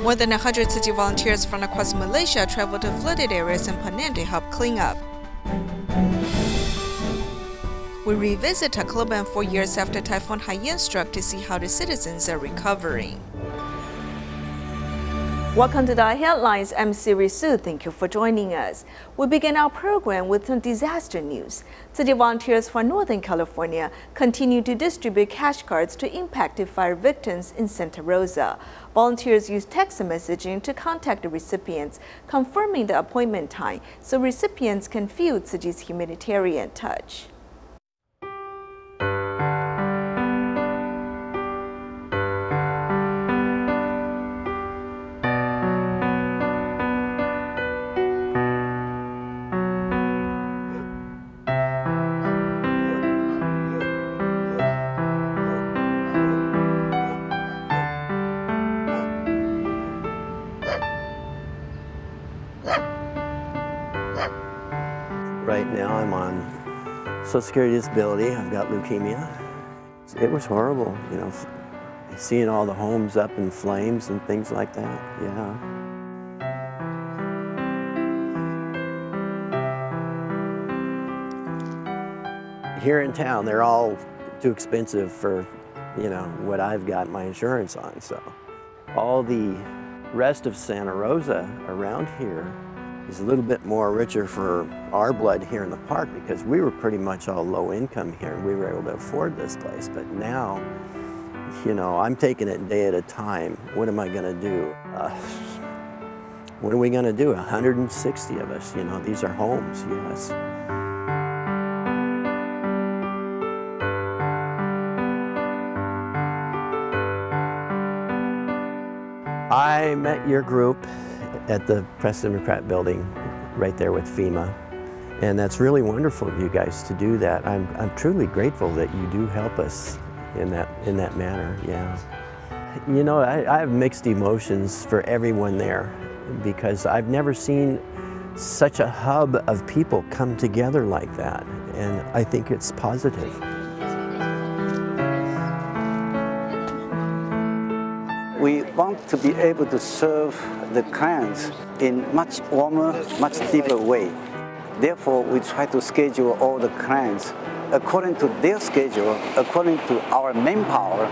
More than 100 Tzu Chi volunteers from across Malaysia traveled to flooded areas in Penang to help clean up. We revisit Tacloban 4 years after Typhoon Haiyan struck to see how the citizens are recovering. Welcome to DaAi Headlines. I'm Siri Su. Thank you for joining us. We begin our program with some disaster news. Tzu Chi volunteers from Northern California continue to distribute cash cards to impacted fire victims in Santa Rosa. Volunteers use text messaging to contact the recipients, confirming the appointment time so recipients can feel Tzu Chi's humanitarian touch. Right now I'm on Social Security disability. I've got leukemia. It was horrible, you know, seeing all the homes up in flames and things like that, yeah. Here in town, they're all too expensive for, you know, what I've got my insurance on, so. All the rest of Santa Rosa around here is a little bit more richer for our blood here in the park because we were pretty much all low income here and we were able to afford this place. But now, you know, I'm taking it day at a time. What am I gonna do? What are we gonna do? 160 of us, you know, these are homes, yes. I met your group at the Press Democrat building right there with FEMA. And that's really wonderful of you guys to do that. I'm truly grateful that you do help us in that manner, yeah. You know, I have mixed emotions for everyone there because I've never seen such a hub of people come together like that. And I think it's positive. We want to be able to serve the clients in much warmer, much deeper way. Therefore, we try to schedule all the clients according to their schedule, according to our manpower,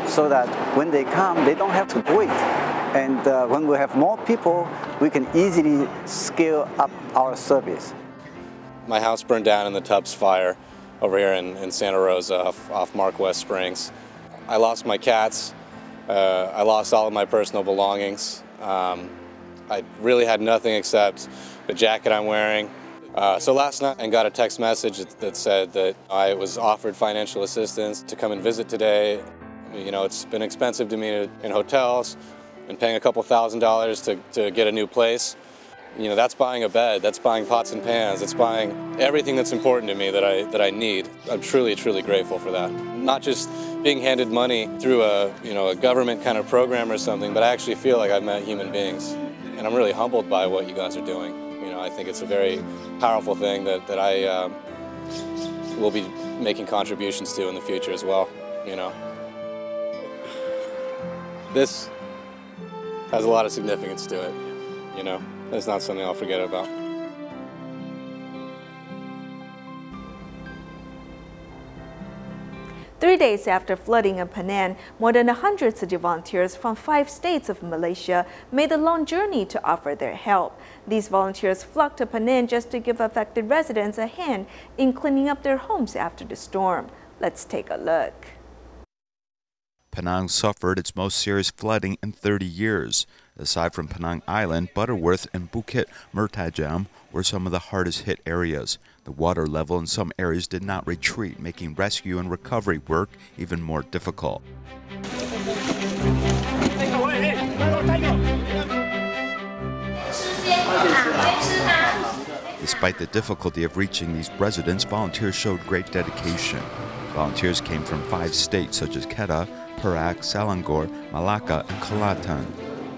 so that when they come, they don't have to wait. And when we have more people, we can easily scale up our service. My house burned down in the Tubbs fire over here in Santa Rosa off Mark West Springs. I lost my cats. I lost all of my personal belongings. I really had nothing except the jacket I'm wearing. So last night I got a text message that said that I was offered financial assistance to come and visit today. You know, it's been expensive to me in hotels and paying a couple $1,000s to get a new place. You know, that's buying a bed, that's buying pots and pans, that's buying everything that's important to me that I need. I'm truly, truly grateful for that. Not just being handed money through a government kind of program or something, but I actually feel like I've met human beings. And I'm really humbled by what you guys are doing. You know, I think it's a very powerful thing that I will be making contributions to in the future as well, you know. This has a lot of significance to it, you know. It's not something I'll forget about. Three days after flooding in Penang, more than 100 Tzu Chi volunteers from 5 states of Malaysia made a long journey to offer their help. These volunteers flocked to Penang just to give affected residents a hand in cleaning up their homes after the storm. Let's take a look. Penang suffered its most serious flooding in 30 years. Aside from Penang Island, Butterworth and Bukit Mertajam were some of the hardest hit areas. The water level in some areas did not retreat, making rescue and recovery work even more difficult. Despite the difficulty of reaching these residents, volunteers showed great dedication. Volunteers came from 5 states such as Kedah, Perak, Selangor, Malacca, and Kelantan,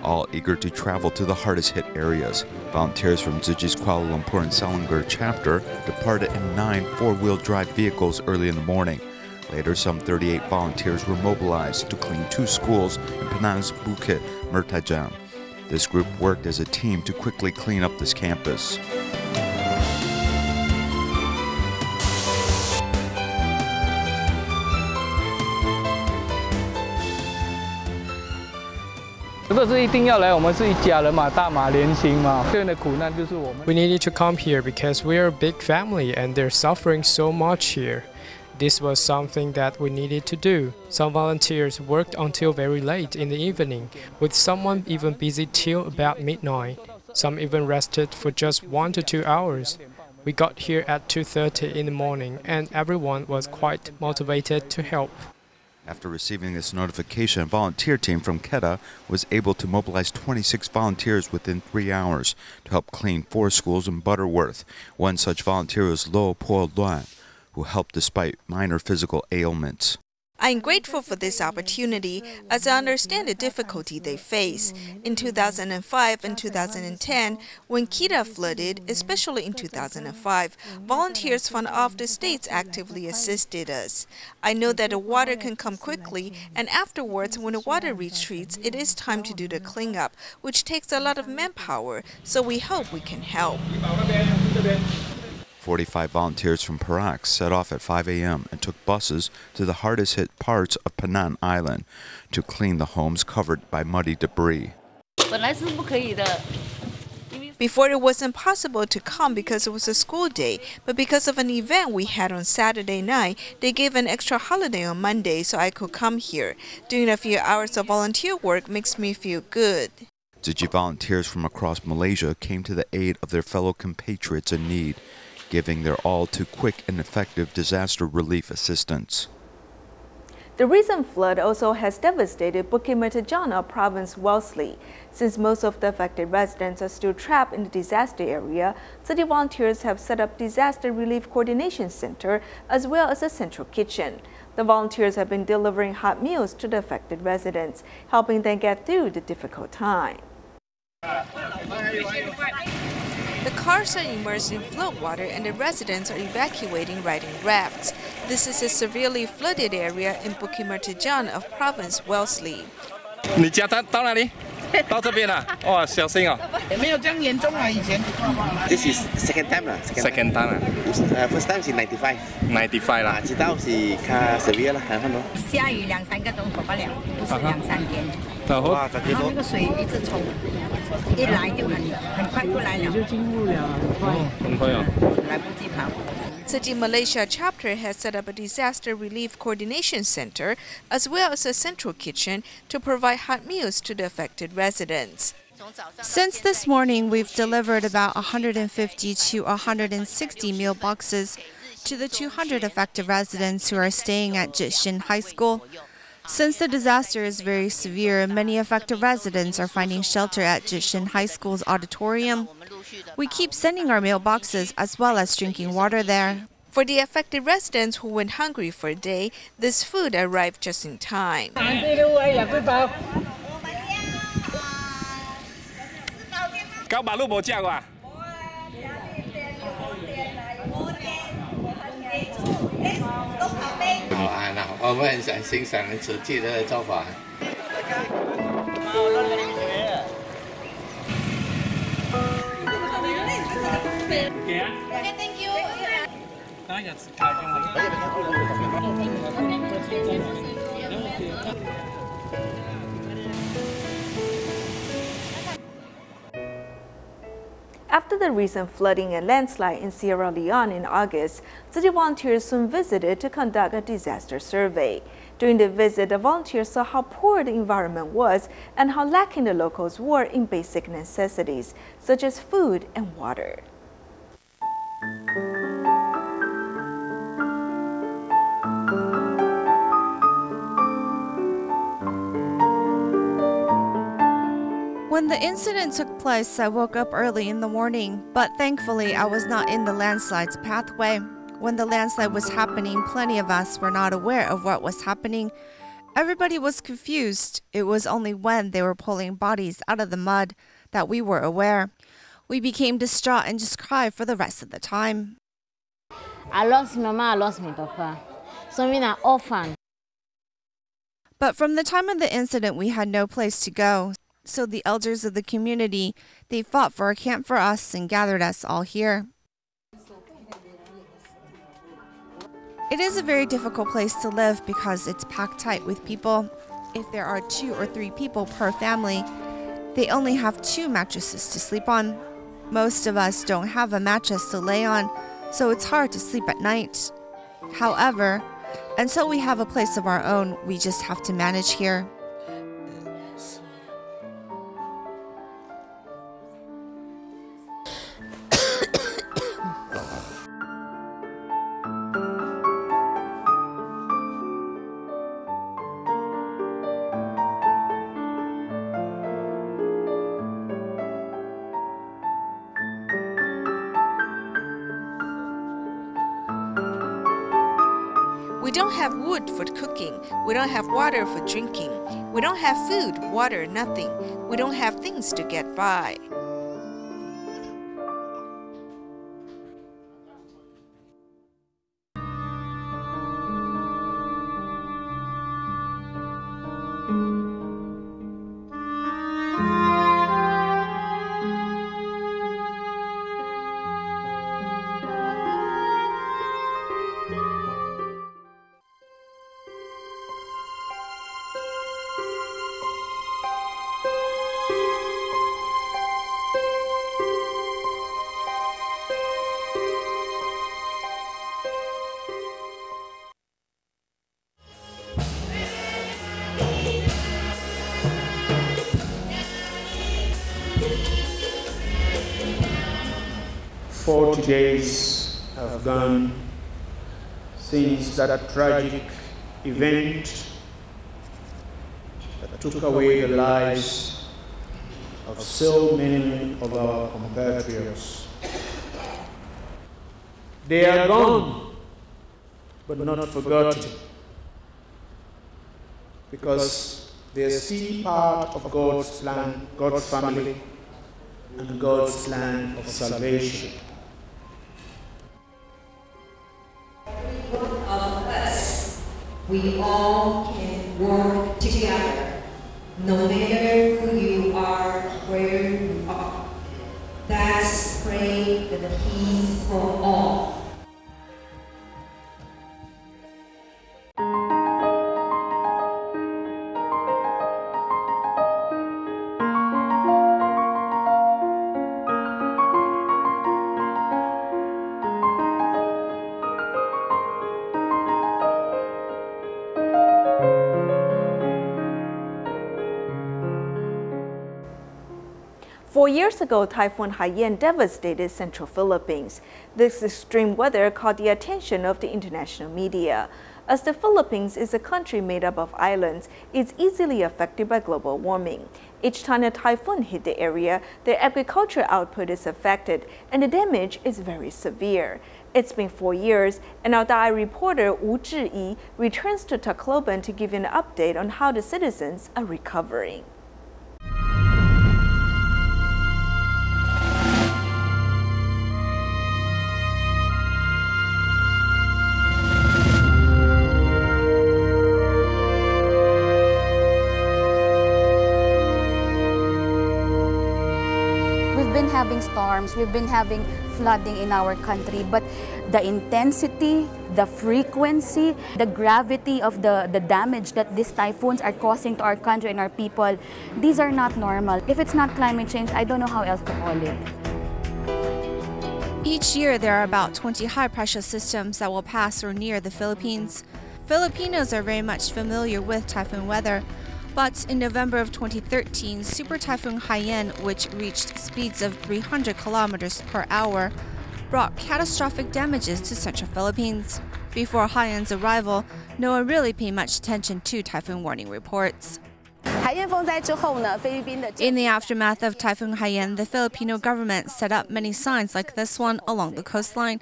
all eager to travel to the hardest hit areas. Volunteers from Tzu Chi's Kuala Lumpur and Selangor chapter departed in 9 4-wheel drive vehicles early in the morning. Later, some 38 volunteers were mobilized to clean 2 schools in Penang's Bukit Mertajam. This group worked as a team to quickly clean up this campus. We needed to come here because we are a big family and they're suffering so much here. This was something that we needed to do. Some volunteers worked until very late in the evening, with someone even busy till about midnight. Some even rested for just 1 to 2 hours. We got here at 2:30 in the morning and everyone was quite motivated to help. After receiving this notification, a volunteer team from Kedah was able to mobilize 26 volunteers within 3 hours to help clean 4 schools in Butterworth. One such volunteer was Lo Po Luan, who helped despite minor physical ailments. I am grateful for this opportunity as I understand the difficulty they face. In 2005 and 2010, when Kedah flooded, especially in 2005, volunteers from off the states actively assisted us. I know that the water can come quickly, and afterwards, when the water retreats, it is time to do the cleanup, which takes a lot of manpower, so we hope we can help. 45 volunteers from Perak set off at 5 a.m. and took buses to the hardest hit parts of Penang Island to clean the homes covered by muddy debris. Before it wasn't possible to come because it was a school day, but because of an event we had on Saturday night, they gave an extra holiday on Monday so I could come here. Doing a few hours of volunteer work makes me feel good. Tzu Chi volunteers from across Malaysia came to the aid of their fellow compatriots in need, giving their all to quick and effective disaster relief assistance. The recent flood also has devastated Bukit Mertajana province Wellesley. Since most of the affected residents are still trapped in the disaster area, city volunteers have set up Disaster Relief Coordination Center as well as a central kitchen. The volunteers have been delivering hot meals to the affected residents, helping them get through the difficult time. The cars are immersed in floodwater and the residents are evacuating riding rafts. This is a severely flooded area in Bukit Mertajana of province Wellesley. 你家到哪里？到这边了。哇，小心哦。没有这样严重啊，以前。This is second time 啦。Second time 啊。First time 是 95。95啦。知道是較 severe 啦，看到。下雨2-3個鐘頭不了，不是2-3天。然後那個水一直衝，一來就很快就來了。就進入了，很快啊。來不及跑。Tzu Chi Malaysia chapter has set up a disaster relief coordination center as well as a central kitchen to provide hot meals to the affected residents. Since this morning, we've delivered about 150 to 160 meal boxes to the 200 affected residents who are staying at Jishin High School. Since the disaster is very severe, many affected residents are finding shelter at Jishin High School's auditorium. We keep sending our meal boxes as well as drinking water there. For the affected residents who went hungry for a day, this food arrived just in time. Okay, thank you. After the recent flooding and landslide in Sierra Leone in August, city volunteers soon visited to conduct a disaster survey. During the visit, the volunteers saw how poor the environment was and how lacking the locals were in basic necessities, such as food and water. When the incident took place, I woke up early in the morning, but thankfully I was not in the landslide's pathway. When the landslide was happening, plenty of us were not aware of what was happening. Everybody was confused. It was only when they were pulling bodies out of the mud that we were aware. We became distraught and just cried for the rest of the time. I lost my mama, I lost my papa. So we're an orphan. But from the time of the incident, we had no place to go. So the elders of the community, they fought for a camp for us and gathered us all here. It is a very difficult place to live because it's packed tight with people. If there are 2 or 3 people per family, they only have 2 mattresses to sleep on. Most of us don't have a mattress to lay on, so it's hard to sleep at night. However, until we have a place of our own, we just have to manage here. We don't have wood for cooking. We don't have water for drinking. We don't have food, water, nothing. We don't have things to get by. Four days have gone since that tragic event that took away the lives of so many of our compatriots. They are gone, but not forgotten, because they are still part of God's plan, God's family, and God's plan of salvation. We all can work together, no matter who you are, where you are. Let's pray for the peace for all. Four years ago, Typhoon Haiyan devastated central Philippines. This extreme weather caught the attention of the international media. As the Philippines is a country made up of islands, it's easily affected by global warming. Each time a typhoon hit the area, the agricultural output is affected and the damage is very severe. It's been 4 years, and our DaAi reporter Tzu Chi returns to Tacloban to give an update on how the citizens are recovering. Having storms, we've been having flooding in our country, but the intensity, the frequency, the gravity of the damage that these typhoons are causing to our country and our people, these are not normal. If it's not climate change, I don't know how else to call it. Each year, there are about 20 high-pressure systems that will pass or near the Philippines. Filipinos are very much familiar with typhoon weather. But in November of 2013, Super Typhoon Haiyan, which reached speeds of 300 kilometers per hour, brought catastrophic damages to central Philippines. Before Haiyan's arrival, no one really paid much attention to typhoon warning reports. In the aftermath of Typhoon Haiyan, the Filipino government set up many signs like this one along the coastline,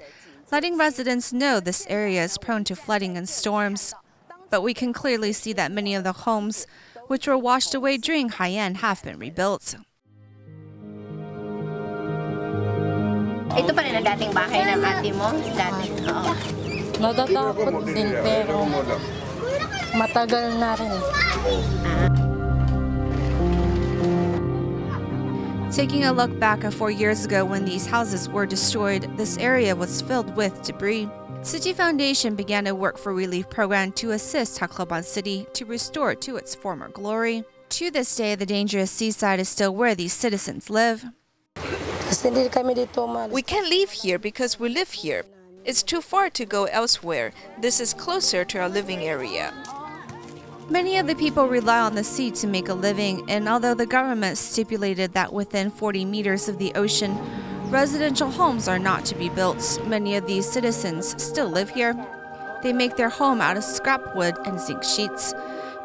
letting residents know this area is prone to flooding and storms. But we can clearly see that many of the homes which were washed away during Haiyan have been rebuilt. Ito pa rin ang dating bahay ng ate mo? Dati, oo. Natatakot din pero matagal na rin. Taking a look back at 4 years ago when these houses were destroyed, this area was filled with debris. Tzu Chi Foundation began a work for relief program to assist Tacloban City to restore it to its former glory. To this day, the dangerous seaside is still where these citizens live. We can't leave here because we live here. It's too far to go elsewhere. This is closer to our living area. Many of the people rely on the sea to make a living, and although the government stipulated that within 40 meters of the ocean, residential homes are not to be built, many of these citizens still live here. They make their home out of scrap wood and zinc sheets.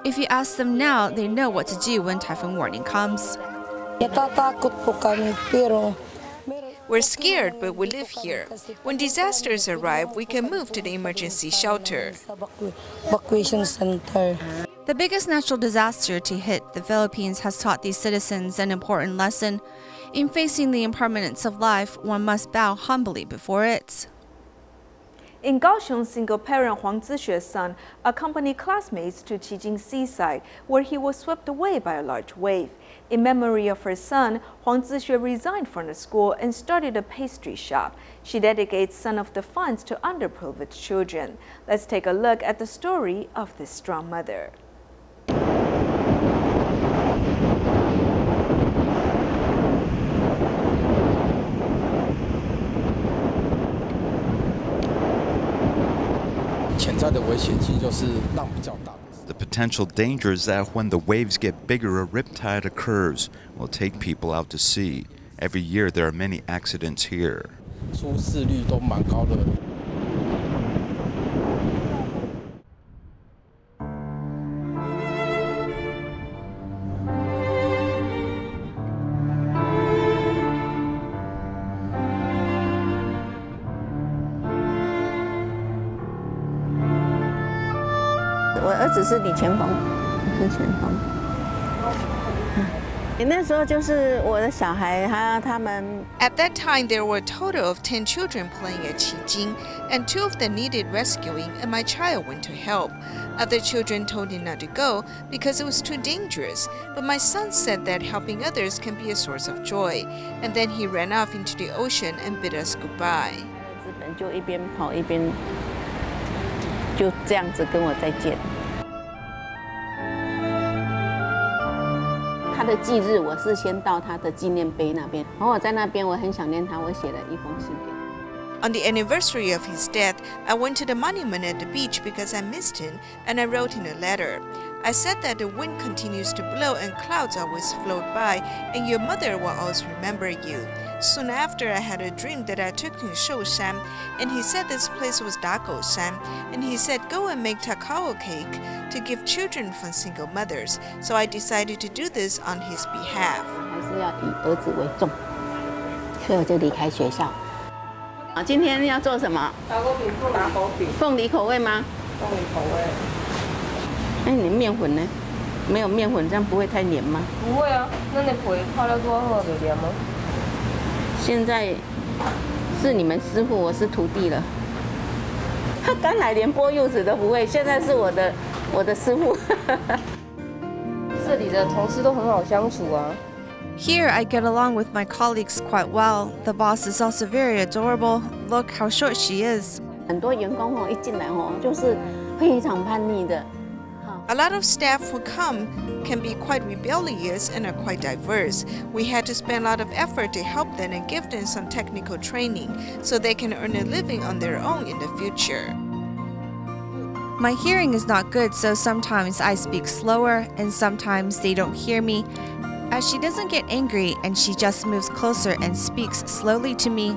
If you ask them now, they know what to do when typhoon warning comes. We're scared, but we live here. When disasters arrive, we can move to the emergency shelter. The biggest natural disaster to hit the Philippines has taught these citizens an important lesson. In facing the impermanence of life, one must bow humbly before it. In Kaohsiung, single parent Huang Zixue's son accompanied classmates to Qijing seaside, where he was swept away by a large wave. In memory of her son, Huang Zixue resigned from the school and started a pastry shop. She dedicates some of the funds to underprivileged children. Let's take a look at the story of this strong mother. The potential danger is that when the waves get bigger, a riptide occurs. Will take people out to sea. Every year there are many accidents here. At that time, there were a total of 10 children playing at Qijing, and 2 of them needed rescuing, and my child went to help. Other children told him not to go because it was too dangerous, but my son said that helping others can be a source of joy, and then he ran off into the ocean and bid us goodbye. On the anniversary of his death, I went to the monument at the beach because I missed him, and I wrote in a letter. I said that the wind continues to blow and clouds always float by, and your mother will always remember you. Soon after, I had a dream that I took him to Shoushan, and he said this place was Dagoshan, and he said go and make cacao cake to give children from single mothers. So I decided to do this on his behalf. Here, I get along with my colleagues quite well. The boss is also very adorable. Look how short she is. A lot of staff who come can be quite rebellious and are quite diverse. We had to spend a lot of effort to help them and give them some technical training so they can earn a living on their own in the future. My hearing is not good, so sometimes I speak slower and sometimes they don't hear me. As she doesn't get angry and she just moves closer and speaks slowly to me.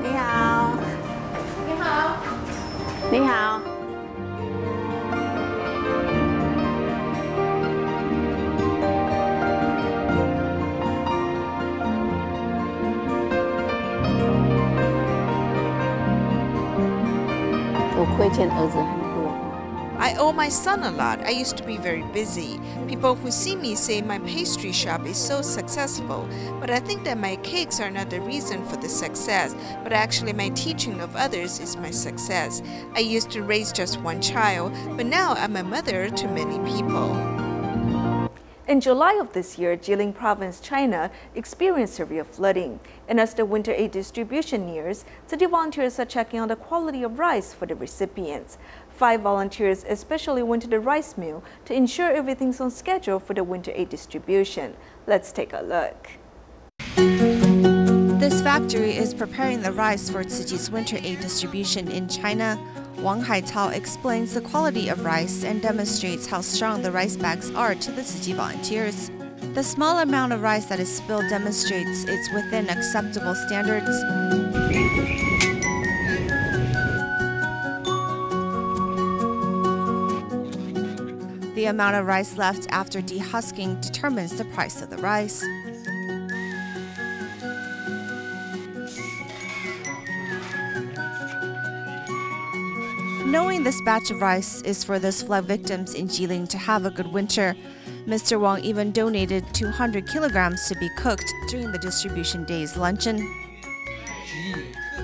你好。你好。你好。I owe my son a lot. I used to be very busy. People who see me say my pastry shop is so successful, but I think that my cakes are not the reason for the success, but actually my teaching of others is my success. I used to raise just one child, but now I'm a mother to many people. In July of this year, Jilin Province, China, experienced severe flooding. And as the winter aid distribution nears, city volunteers are checking on the quality of rice for the recipients. 5 volunteers especially went to the rice mill to ensure everything's on schedule for the winter aid distribution. Let's take a look. This factory is preparing the rice for Tzu Chi's winter aid distribution in China. Wang Haitao explains the quality of rice and demonstrates how strong the rice bags are to the Tzu Chi volunteers. The small amount of rice that is spilled demonstrates it's within acceptable standards. The amount of rice left after dehusking determines the price of the rice. Knowing this batch of rice is for those flood victims in Jilin to have a good winter, Mr. Wang even donated 200 kilograms to be cooked during the distribution day's luncheon.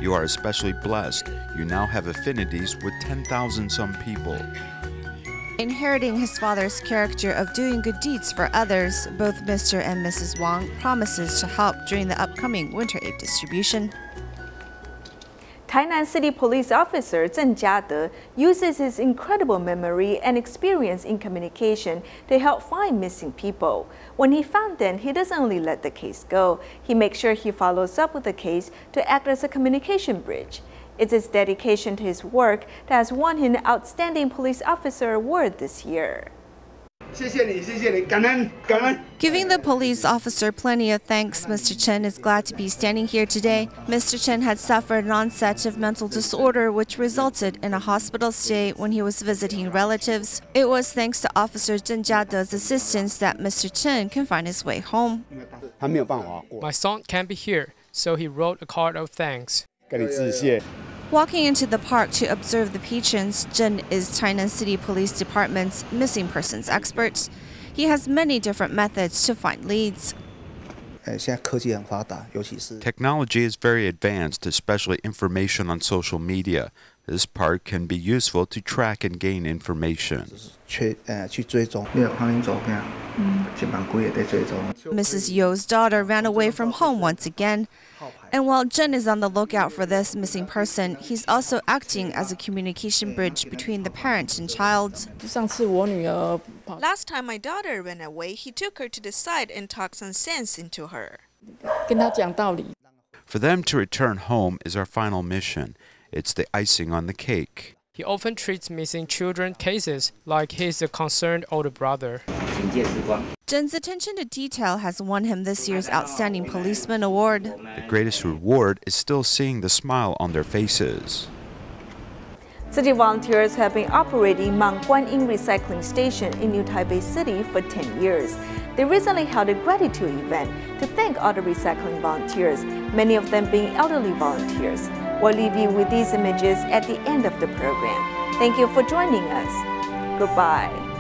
You are especially blessed. You now have affinities with 10,000 some people. Inheriting his father's character of doing good deeds for others, both Mr. and Mrs. Wang promises to help during the upcoming winter aid distribution. Tainan City Police Officer Zheng Jiade uses his incredible memory and experience in communication to help find missing people. When he found them, he doesn't only let the case go, he makes sure he follows up with the case to act as a communication bridge. It's his dedication to his work that has won him an Outstanding Police Officer Award this year. Giving the police officer plenty of thanks, Mr. Chen is glad to be standing here today. Mr. Chen had suffered an onset of mental disorder which resulted in a hospital stay when he was visiting relatives. It was thanks to Officer Zheng Jiade's assistance that Mr. Chen can find his way home. My son can't be here, so he wrote a card of thanks. Walking into the park to observe the patrons, Zhen is Tainan City Police Department's missing persons expert. He has many different methods to find leads. Technology is very advanced, especially information on social media. This part can be useful to track and gain information. Mrs. Yo's daughter ran away from home once again. And while Zhen is on the lookout for this missing person, he's also acting as a communication bridge between the parent and child. Last time my daughter ran away, he took her to the side and talked some sense into her. For them to return home is our final mission. It's the icing on the cake. He often treats missing children cases like he's a concerned older brother. Zhen's attention to detail has won him this year's Outstanding Policeman Award. The greatest reward is still seeing the smile on their faces. City volunteers have been operating Mount Guanyin Recycling Station in New Taipei City for 10 years. They recently held a gratitude event to thank all the recycling volunteers, many of them being elderly volunteers. We'll leave you with these images at the end of the program. Thank you for joining us. Goodbye.